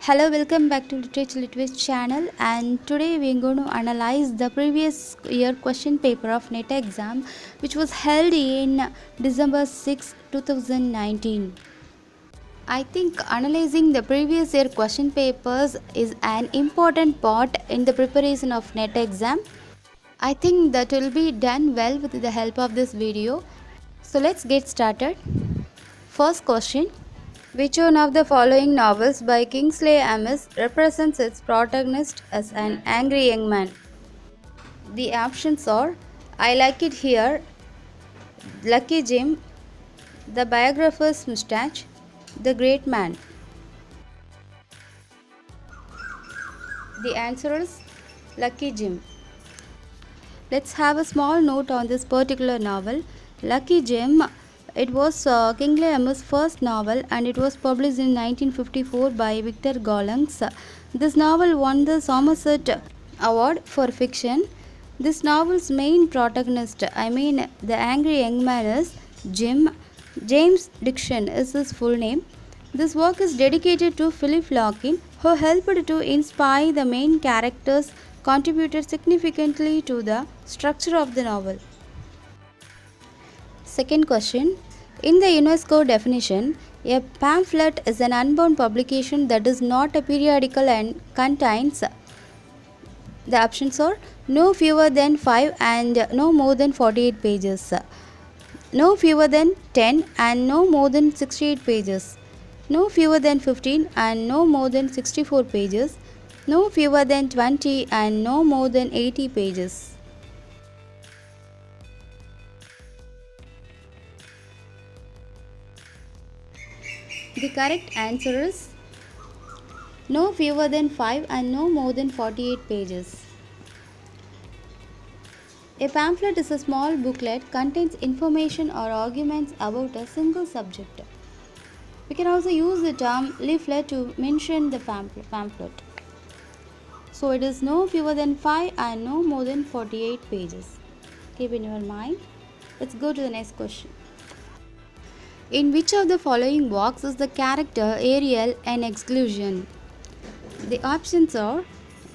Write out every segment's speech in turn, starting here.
Hello, welcome back to Literature Litways channel, and today we are going to analyze the previous year question paper of NET exam which was held in December 6, 2019. I think analyzing the previous year question papers is an important part in the preparation of NET exam. I think that will be done well with the help of this video. So let's get started. First question. Which one of the following novels by Kingsley Amis represents its protagonist as an angry young man? The options are I Like It Here, Lucky Jim, The Biographer's Mustache, The Great Man. The answer is Lucky Jim. Let's have a small note on this particular novel. Lucky Jim, it was Kingsley Amis' first novel and it was published in 1954 by Victor Gollancz. This novel won the Somerset Award for Fiction. This novel's main protagonist, the angry young man, is Jim. James Dixon is his full name. This work is dedicated to Philip Larkin, who helped to inspire the main characters, contributed significantly to the structure of the novel. Second question. In the UNESCO definition, a pamphlet is an unbound publication that is not a periodical and contains the options are no fewer than 5 and no more than 48 pages, no fewer than 10 and no more than 68 pages, no fewer than 15 and no more than 64 pages, no fewer than 20 and no more than 80 pages. The correct answer is no fewer than 5 and no more than 48 pages. A pamphlet is a small booklet contains information or arguments about a single subject. We can also use the term leaflet to mention the pamphlet. So it is no fewer than 5 and no more than 48 pages. Keep in your mind. Let's go to the next question. In which of the following works is the character Ariel an exclusion? The options are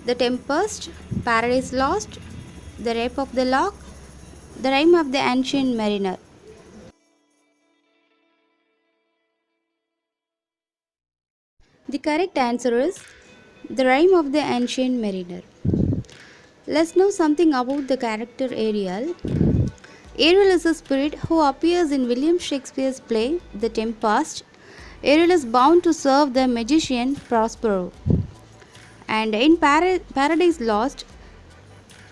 The Tempest, Paradise Lost, The Rape of the Lock, The Rime of the Ancient Mariner. The correct answer is The Rime of the Ancient Mariner. Let's know something about the character Ariel. Ariel is a spirit who appears in William Shakespeare's play The Tempest. Ariel is bound to serve the magician Prospero. And in Paradise Lost,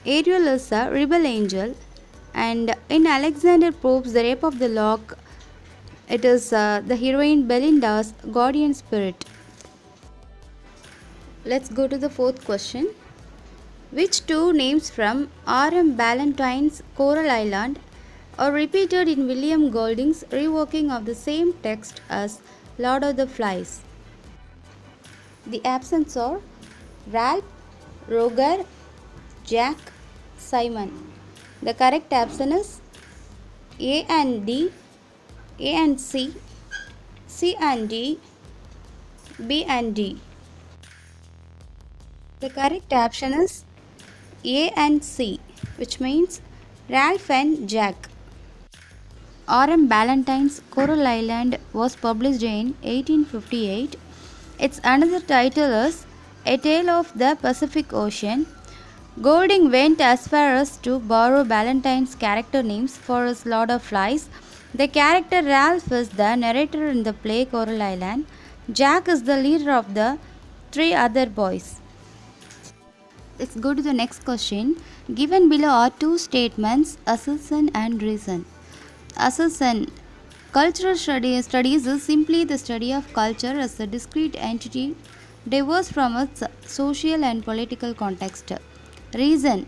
Ariel is a rebel angel. And in Alexander Pope's The Rape of the Lock, it is the heroine Belinda's guardian spirit. Let's go to the fourth question. Which two names from R.M. Ballantyne's Coral Island are repeated in William Golding's reworking of the same text as Lord of the Flies? The options are Ralph, Roger, Jack, Simon. The correct option is A and D, A and C, C and D, B and D. The correct option is A and C, which means Ralph and Jack. R.M. Ballantyne's Coral Island was published in 1858. Its another title is A Tale of the Pacific Ocean. Golding went as far as to borrow Ballantyne's character names for his Lord of Flies. The character Ralph is the narrator in the play Coral Island. Jack is the leader of the three other boys. Let's go to the next question. Given below are two statements, assertion and reason. Assertion. Cultural studies is simply the study of culture as a discrete entity diverse from its social and political context. Reason.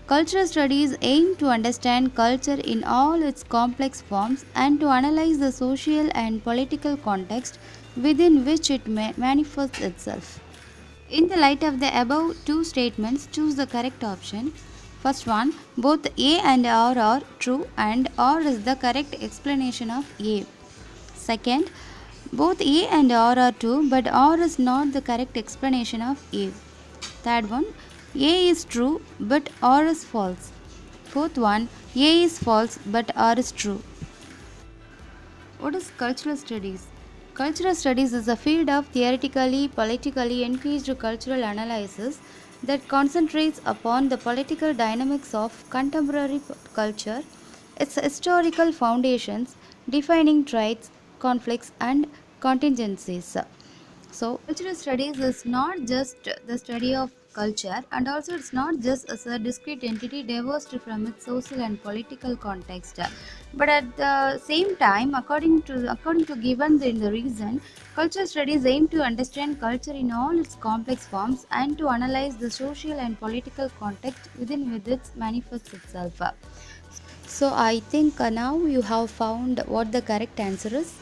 Cultural studies aim to understand culture in all its complex forms and to analyze the social and political context within which it manifests itself. In the light of the above two statements, choose the correct option. First one, both A and R are true and R is the correct explanation of A. Second, Both A and R are true, but R is not the correct explanation of A. Third one, A is true, but R is false. Fourth one, A is false, but R is true. What is cultural studies? Cultural studies is a field of theoretically, politically engaged cultural analysis that concentrates upon the political dynamics of contemporary culture, its historical foundations, defining traits, conflicts, and contingencies. So, cultural studies is not just the study of culture, and also it's not just as a discrete entity divorced from its social and political context. But at the same time, according to given in the reason, cultural studies aim to understand culture in all its complex forms and to analyze the social and political context within which it manifests itself. So I think now you have found what the correct answer is.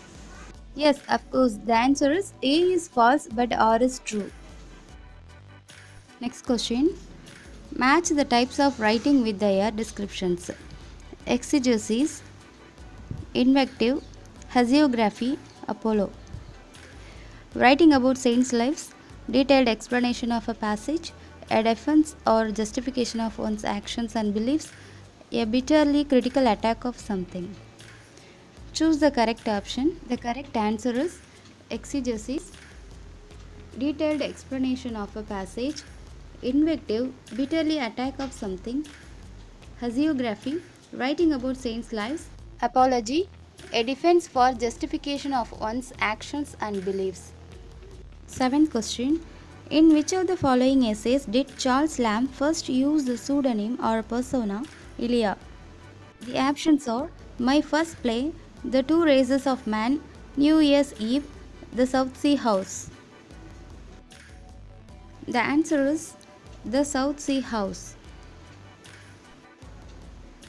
Yes, of course. The answer is A is false but R is true. Next question. Match the types of writing with their descriptions. Exegesis, invective, hagiography, Apollo. Writing about saints' lives, detailed explanation of a passage, a defense or justification of one's actions and beliefs, a bitterly critical attack of something. Choose the correct option. The correct answer is exegesis, detailed explanation of a passage, invective, bitterly attack of something, hagiography, writing about saints' lives, apology, a defense for justification of one's actions and beliefs. Seventh question. In which of the following essays did Charles Lamb first use the pseudonym or persona Ilya? The options are My First Play, The Two Races of Man, New Year's Eve, The South Sea House. The answer is The South Sea House.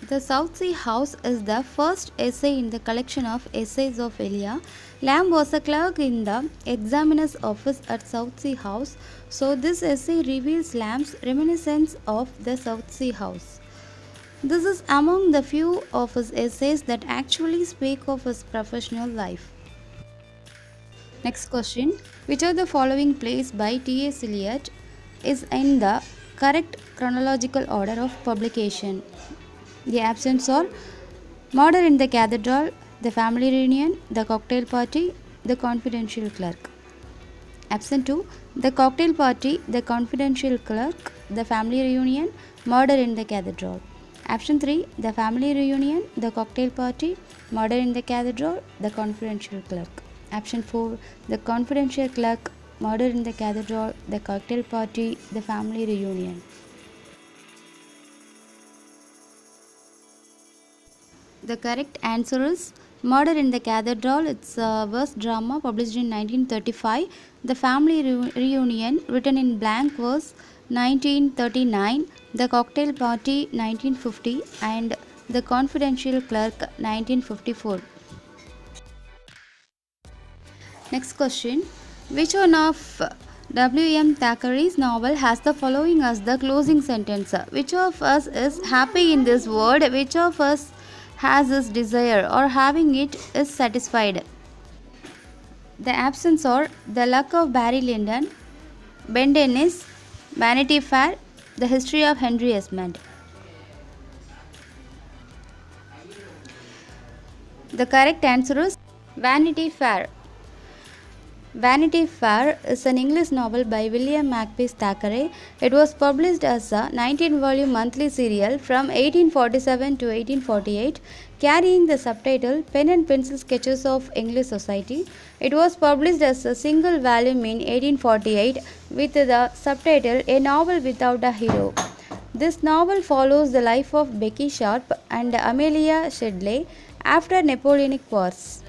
The South Sea House is the first essay in the collection of essays of Ilya. Lamb was a clerk in the examiner's office at South Sea House, so this essay reveals Lamb's reminiscence of the South Sea House. This is among the few of his essays that actually speak of his professional life. Next question. Which of the following plays by T.S. Eliot is in the correct chronological order of publication? The options are Murder in the Cathedral, The Family Reunion, The Cocktail Party, The Confidential Clerk. Option 2. The Cocktail Party, The Confidential Clerk, The Family Reunion, Murder in the Cathedral. Option 3. The Family Reunion, The Cocktail Party, Murder in the Cathedral, The Confidential Clerk. Option 4. The Confidential Clerk, Murder in the Cathedral, The Cocktail Party, The Family Reunion. The correct answer is Murder in the Cathedral. It's a verse drama published in 1935. The Family Reunion, written in blank verse, 1939. The Cocktail Party, 1950. And The Confidential Clerk, 1954. Next question. Which one of W.M. Thackeray's novel has the following as the closing sentence? Which of us is happy in this world? Which of us has this desire, or having it is satisfied? The options are The Luck of Barry Lyndon, Ben Dennis, Vanity Fair, The History of Henry Esmond. The correct answer is Vanity Fair. Vanity Fair is an English novel by William Makepeace Thackeray. It was published as a 19-volume monthly serial from 1847 to 1848, carrying the subtitle Pen and Pencil Sketches of English Society. It was published as a single volume in 1848 with the subtitle A Novel Without a Hero. This novel follows the life of Becky Sharp and Amelia Shedley after Napoleonic Wars.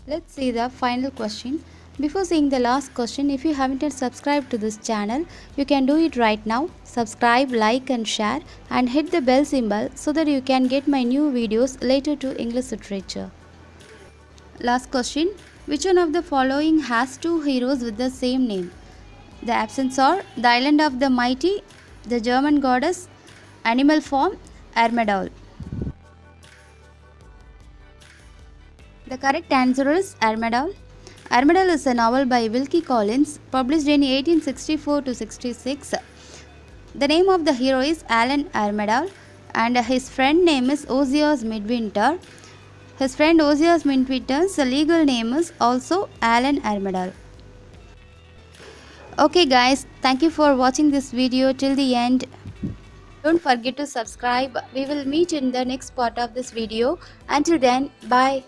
Let's see the final question. Before seeing the last question, if you haven't yet subscribed to this channel, you can do it right now. Subscribe, like and share, and hit the bell symbol so that you can get my new videos later to English literature. Last question. Which one of the following has two heroes with the same name? The options are The Island of the Mighty, The German Goddess, Animal Farm, Armadale. The correct answer is Armadale. Armadale is a novel by Wilkie Collins, published in 1864 to 66. The name of the hero is Alan Armadale, and his friend name is Ozias Midwinter. His friend Ozias Midwinter's legal name is also Alan Armadale. Okay guys, thank you for watching this video till the end. Don't forget to subscribe. We will meet in the next part of this video. Until then, bye.